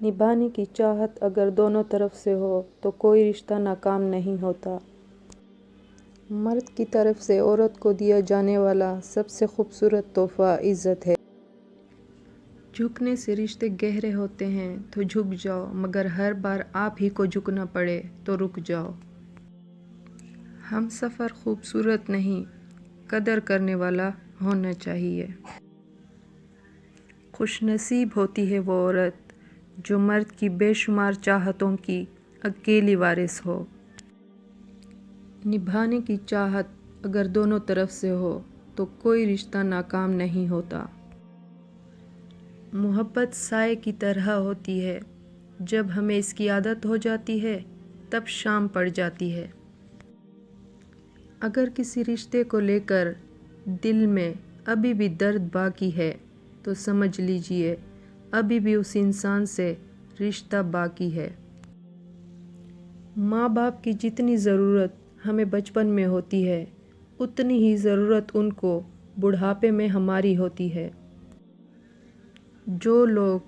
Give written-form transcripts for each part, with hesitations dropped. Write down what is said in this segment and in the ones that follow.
نبھانے کی چاہت اگر دونوں طرف سے ہو تو کوئی رشتہ ناکام نہیں ہوتا۔ مرد کی طرف سے عورت کو دیا جانے والا سب سے خوبصورت تحفہ عزت ہے۔ جھکنے سے رشتے گہرے ہوتے ہیں تو جھک جاؤ، مگر ہر بار آپ ہی کو جھکنا پڑے تو رک جاؤ۔ ہم سفر خوبصورت نہیں، قدر کرنے والا ہونا چاہیے۔ خوش نصیب ہوتی ہے وہ عورت جو مرد کی بے شمار چاہتوں کی اکیلی وارث ہو۔ نبھانے کی چاہت اگر دونوں طرف سے ہو تو کوئی رشتہ ناکام نہیں ہوتا۔ محبت سائے کی طرح ہوتی ہے، جب ہمیں اس کی عادت ہو جاتی ہے تب شام پڑ جاتی ہے۔ اگر کسی رشتے کو لے کر دل میں ابھی بھی درد باقی ہے تو سمجھ لیجیے ابھی بھی اس انسان سے رشتہ باقی ہے۔ ماں باپ کی جتنی ضرورت ہمیں بچپن میں ہوتی ہے اتنی ہی ضرورت ان کو بڑھاپے میں ہماری ہوتی ہے۔ جو لوگ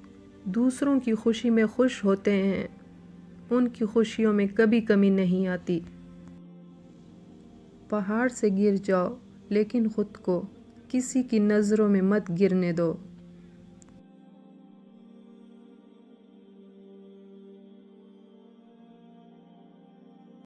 دوسروں کی خوشی میں خوش ہوتے ہیں ان کی خوشیوں میں کبھی کمی نہیں آتی۔ پہاڑ سے گر جاؤ لیکن خود کو کسی کی نظروں میں مت گرنے دو۔